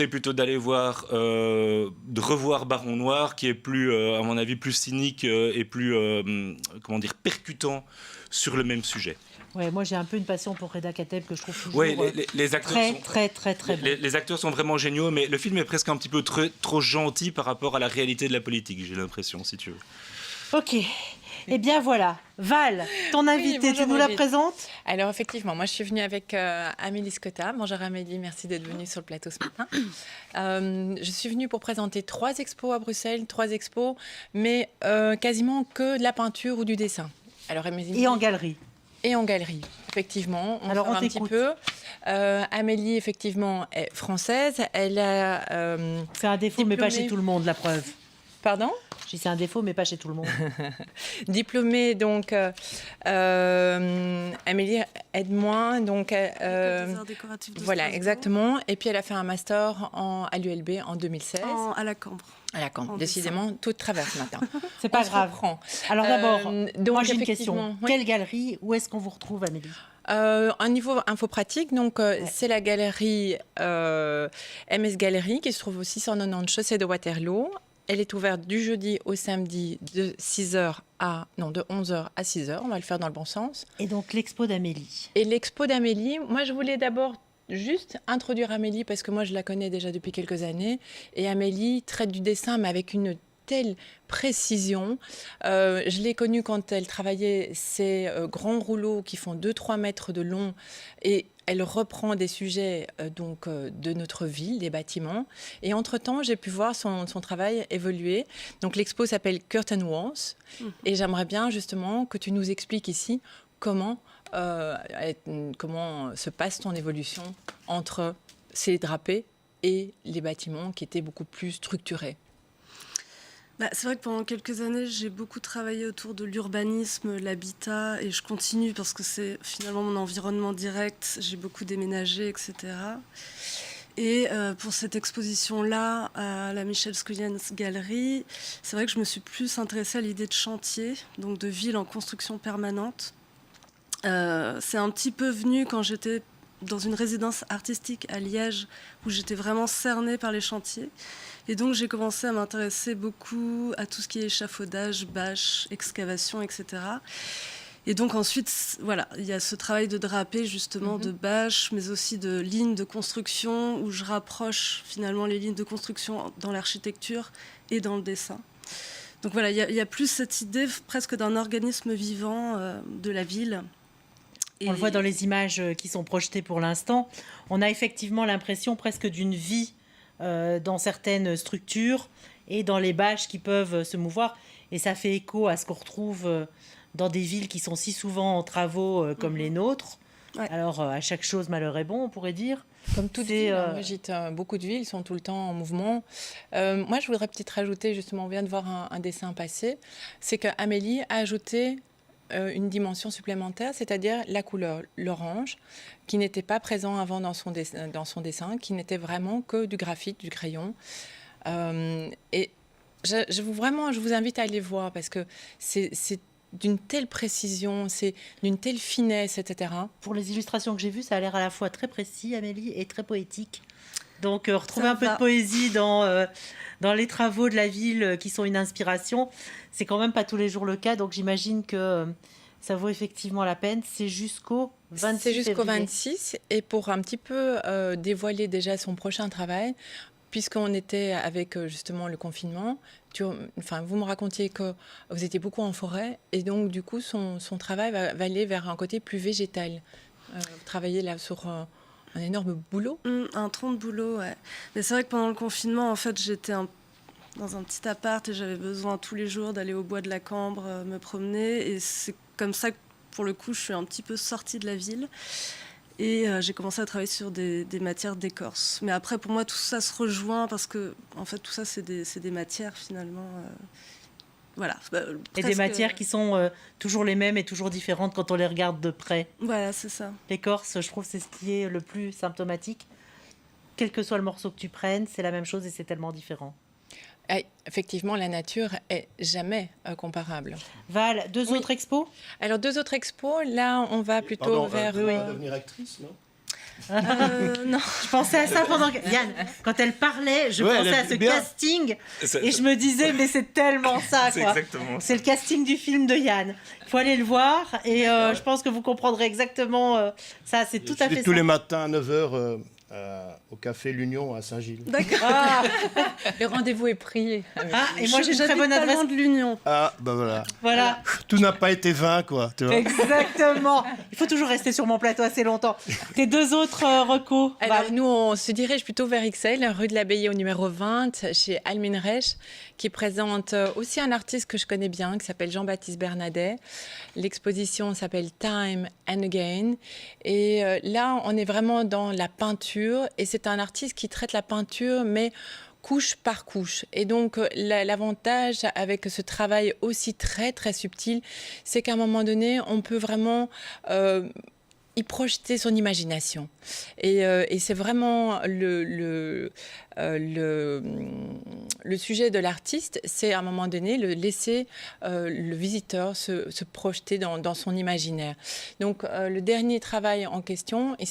C'est plutôt d'aller voir, de revoir Baron Noir, qui est plus, à mon avis, plus cynique et plus, comment dire, percutant sur le même sujet. Ouais, moi j'ai un peu une passion pour Reda Kateb que je trouve toujours Ouais, les acteurs très bon. Les acteurs sont vraiment géniaux, mais le film est presque un petit peu trop gentil par rapport à la réalité de la politique, j'ai l'impression, si tu veux. Ok. Eh bien voilà, Val, ton invitée, tu nous la présentes? Alors effectivement, moi je suis venue avec Amélie Scotta. Bonjour Amélie, merci d'être venue sur le plateau ce matin. Je suis venue pour présenter 3 expos à Bruxelles, 3 expos, mais quasiment que de la peinture ou du dessin. Alors, Amélie, et en galerie. Et en galerie, effectivement. Alors on un petit peu. Amélie, effectivement, est française. Elle a c'est un défaut, mais pas chez tout le monde, la preuve. Pardon? Je dis c'est un défaut, mais pas chez tout le monde. Diplômée, donc, Amélie aide-moi. Donc, voilà, exactement. Et puis, elle a fait un master à l'ULB en 2016. À la Cambre. À la Cambre. Décidément, tout traverse ce matin. C'est pas grave. Alors d'abord, moi j'ai une question. Oui. Quelle galerie? Où est-ce qu'on vous retrouve, Amélie? Un niveau info-pratique, donc c'est la galerie MS Galerie qui se trouve au 690 chaussée de Waterloo. Elle est ouverte du jeudi au samedi de 11h à 6h. On va le faire dans le bon sens. Et donc l'expo d'Amélie. Et l'expo d'Amélie, moi je voulais d'abord juste introduire Amélie parce que moi je la connais déjà depuis quelques années. Et Amélie traite du dessin mais avec une telle précision. Je l'ai connue quand elle travaillait ces grands rouleaux qui font 2-3 mètres de long et elle reprend des sujets de notre ville, des bâtiments. Et entre-temps, j'ai pu voir son travail évoluer. Donc l'expo s'appelle Curtain Walls. Et j'aimerais bien justement que tu nous expliques ici comment se passe ton évolution entre ces drapés et les bâtiments qui étaient beaucoup plus structurés. C'est vrai que pendant quelques années, j'ai beaucoup travaillé autour de l'urbanisme, l'habitat, et je continue parce que c'est finalement mon environnement direct. J'ai beaucoup déménagé, etc. Et pour cette exposition-là, à la Michel Scullens Galerie, c'est vrai que je me suis plus intéressée à l'idée de chantier, donc de ville en construction permanente. C'est un petit peu venu quand j'étais dans une résidence artistique à Liège, où j'étais vraiment cernée par les chantiers. Et donc, j'ai commencé à m'intéresser beaucoup à tout ce qui est échafaudage, bâche, excavation, etc. Et donc, ensuite, voilà, il y a ce travail de drapé, justement, de bâche, mais aussi de lignes de construction, où je rapproche finalement les lignes de construction dans l'architecture et dans le dessin. Donc voilà, il y a plus cette idée presque d'un organisme vivant de la ville. On le voit dans les images qui sont projetées pour l'instant. On a effectivement l'impression presque d'une vie dans certaines structures et dans les bâches qui peuvent se mouvoir. Et ça fait écho à ce qu'on retrouve dans des villes qui sont si souvent en travaux comme les nôtres. Ouais. Alors, à chaque chose, malheur est bon, on pourrait dire. Comme toutes villes, Brigitte, beaucoup de villes sont tout le temps en mouvement. Moi, je voudrais peut-être rajouter, justement, on vient de voir un dessin passer, c'est qu'Amélie a ajouté une dimension supplémentaire, c'est-à-dire la couleur, l'orange, qui n'était pas présent avant dans son dessin, qui n'était vraiment que du graphite, du crayon. Et je vous invite à aller voir parce que c'est d'une telle précision, c'est d'une telle finesse, etc. Pour les illustrations que j'ai vues, ça a l'air à la fois très précis, Amélie, et très poétique. Donc, retrouver un peu de poésie dans les travaux de la ville qui sont une inspiration, c'est quand même pas tous les jours le cas. Donc, j'imagine que ça vaut effectivement la peine. C'est jusqu'au 26 C'est jusqu'au février. 26. Et pour un petit peu dévoiler déjà son prochain travail, puisqu'on était avec justement le confinement, vous me racontiez que vous étiez beaucoup en forêt. Et donc, du coup, son travail va aller vers un côté plus végétal. Travailler là sur... un énorme boulot. Un tronc de boulot, ouais. Mais c'est vrai que pendant le confinement, en fait, j'étais dans un petit appart et j'avais besoin tous les jours d'aller au bois de la Cambre, me promener. Et c'est comme ça que, pour le coup, je suis un petit peu sortie de la ville. Et j'ai commencé à travailler sur des matières d'écorce. Mais après, pour moi, tout ça se rejoint parce que, en fait, tout ça, c'est des matières, finalement... Voilà. Et des matières qui sont toujours les mêmes et toujours différentes quand on les regarde de près. Voilà, c'est ça. L'écorce, je trouve, c'est ce qui est le plus symptomatique. Quel que soit le morceau que tu prennes, c'est la même chose et c'est tellement différent. Effectivement, la nature est jamais comparable. Val, deux autres expos? Alors, 2 autres expos. Là, on va plutôt vers... devenir actrice, non? Non. Je pensais à ça pendant que... Yann, quand elle parlait, je Ouais, pensais elle à est ce bien. casting C'est- et je me disais, mais c'est tellement ça, C'est quoi. exactement ça. C'est le casting du film de Yann. Il faut aller le voir et je pense que vous comprendrez exactement ça. C'est tout à fait Tous ça. les matins à 9h au café L'Union à Saint-Gilles. D'accord. Ah, Le rendez-vous est pris. ah, et moi j'ai une très J'habite bonne pas adresse. loin de l'Union. Ah, bah voilà. Voilà, Tout n'a pas été vain, quoi. Tu vois. exactement. Il faut toujours rester sur mon plateau assez longtemps. Tes deux autres recos. Alors, nous, on se dirige plutôt vers Ixelles, rue de l'Abbaye au numéro 20, chez Almine Reich, qui présente aussi un artiste que je connais bien, qui s'appelle Jean-Baptiste Bernadet. L'exposition s'appelle Time and Again. Et là, on est vraiment dans la peinture. Et c'est un artiste qui traite la peinture, mais couche par couche. Et donc, l'avantage avec ce travail aussi très, très subtil, c'est qu'à un moment donné, on peut vraiment y projeter son imagination. Et c'est vraiment le sujet de l'artiste, c'est à un moment donné laisser le visiteur se projeter dans son imaginaire. Donc, le dernier travail en question, il